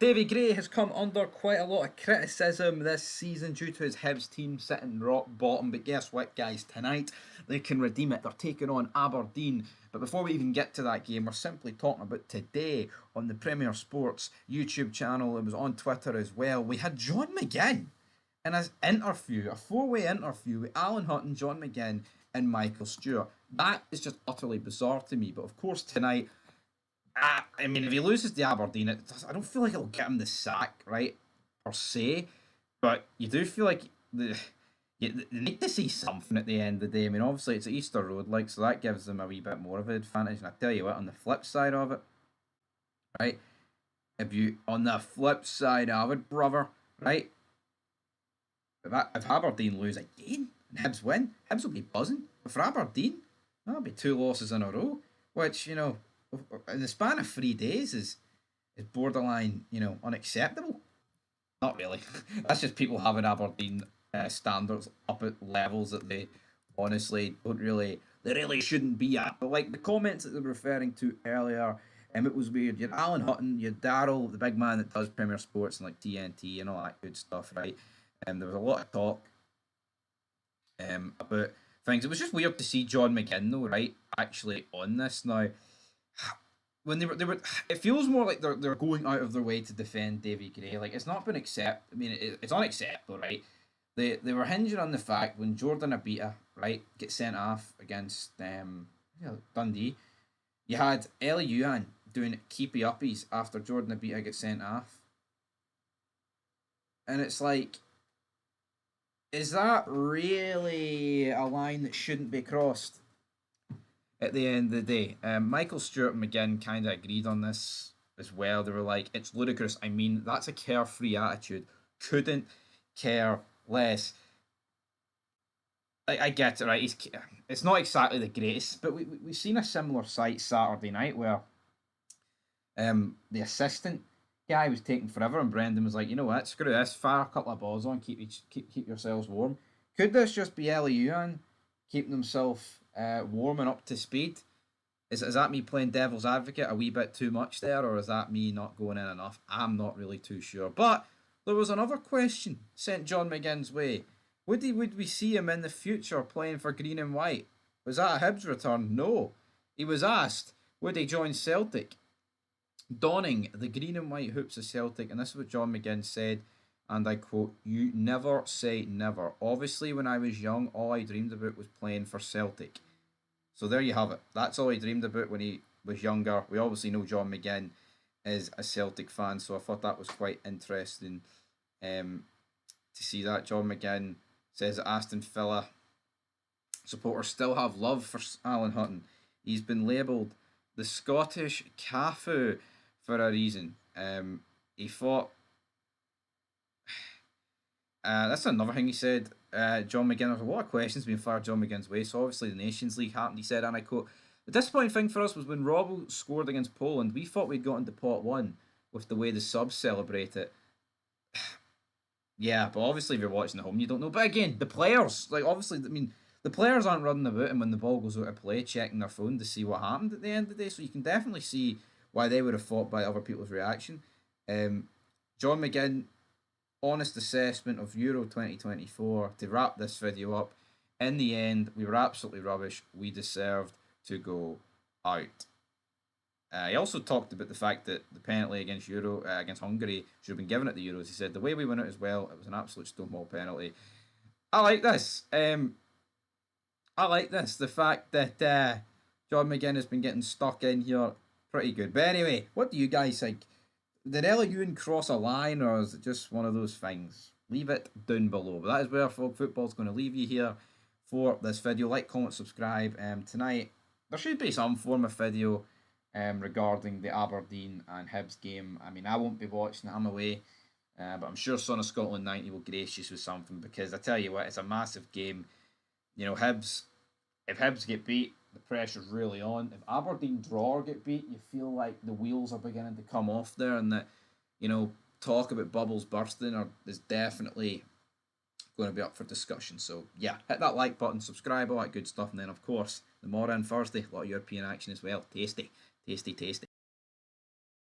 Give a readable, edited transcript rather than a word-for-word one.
Davy Gray has come under quite a lot of criticism this season due to his Hibs team sitting rock bottom. But guess what, guys? Tonight they can redeem it. They're taking on Aberdeen. But before we even get to that game, we're simply talking about today on the Premier Sports YouTube channel. It was on Twitter as well. We had John McGinn in his interview, a four-way interview with Alan Hutton, John McGinn, and Michael Stewart. That is just utterly bizarre to me. But of course, tonight I mean, if he loses to Aberdeen, I don't feel like it'll get him the sack, right, per se. But you do feel like they need to see something at the end of the day. I mean, obviously it's Easter Road, like, so that gives them a wee bit more of an advantage. And I tell you what, on the flip side of it, right, on the flip side of it, brother, right, if Aberdeen lose again and Hibs win, Hibs will be buzzing. But for Aberdeen, that'll be two losses in a row, which, in the span of 3 days is borderline, unacceptable. Not really. That's just people having Aberdeen standards up at levels that they honestly they really shouldn't be at. But like the comments that they were referring to earlier, it was weird. You had Alan Hutton, you had Daryl, the big man that does Premier Sports and like TNT and all that good stuff, right? There was a lot of talk about things. It was just weird to see John McGinn though, right? Actually on this now when they were it feels more like they're going out of their way to defend Davy Gray. Like it's not been accept. I mean, it's unacceptable, right? They were hinging on the fact when Jordan Abita, right, gets sent off against Dundee, you had Ellie YOHAN doing keepy uppies after Jordan Abita gets sent off, and it's like, is that really a line that shouldn't be crossed? At the end of the day. Michael Stewart and McGinn kind of agreed on this as well. They were like, it's ludicrous. I mean, that's a carefree attitude. Couldn't care less. I get it, right? It's not exactly the greatest, but we've seen a similar sight Saturday night where the assistant guy was taking forever, and Brendan was like, you know what, screw this, fire a couple of balls on, keep yourselves warm. Could this just be Ellie Ewan keeping himself warm and up to speed? Is that me playing devil's advocate a wee bit too much there, or is that me not going in enough? I'm not really too sure. But there was another question sent John McGinn's way. Would we see him in the future playing for Green and White? Was that a Hibs return? No. He was asked, would he join Celtic? Donning the green and white hoops of Celtic, and this is what John McGinn said, and I quote, "You never say never. Obviously, when I was young, all I dreamed about was playing for Celtic." So there you have it. That's all he dreamed about when he was younger. We obviously know John McGinn is a Celtic fan, so I thought that was quite interesting to see that. John McGinn says that Aston Villa supporters still have love for Alan Hutton. He's been labelled the Scottish Cafu for a reason. He thought. That's another thing he said. John McGinn, there's a lot of questions being fired John McGinn's way. So obviously the Nations League happened. He said, and I quote, "The disappointing thing for us was when Robbo scored against Poland. We thought we'd got into pot one with the way the subs celebrate it." Yeah, but obviously if you're watching at home, you don't know. But again, the players, like obviously, I mean, the players aren't running about and when the ball goes out of play, checking their phone to see what happened at the end of the day. So you can definitely see why they would have thought by other people's reaction. John McGinn, honest assessment of Euro 2024 to wrap this video up. In the end, we were absolutely rubbish. We deserved to go out. He also talked about the fact that the penalty against Hungary should have been given at the Euros. He said the way we went out as well, it was an absolute stonewall penalty. I like this. I like this. The fact that John McGinn has been getting stuck in here, pretty good. But anyway, what do you guys think? Did Ellie Ewan cross a line, or is it just one of those things? Leave it down below. But that is where Frog Football's going to leave you here for this video. Like, comment, subscribe. Tonight, there should be some form of video regarding the Aberdeen and Hibs game. I mean, I won't be watching it. I'm away. But I'm sure Son of Scotland 90 will grace you with something, because I tell you what, it's a massive game. You know, if Hibs get beat, the pressure's really on. If Aberdeen draw or get beat, you feel like the wheels are beginning to come off there, and that, talk about bubbles bursting is definitely going to be up for discussion. So yeah, hit that like button, subscribe, all that good stuff, and then of course, tomorrow and Thursday, a lot of European action as well. Tasty, tasty, tasty.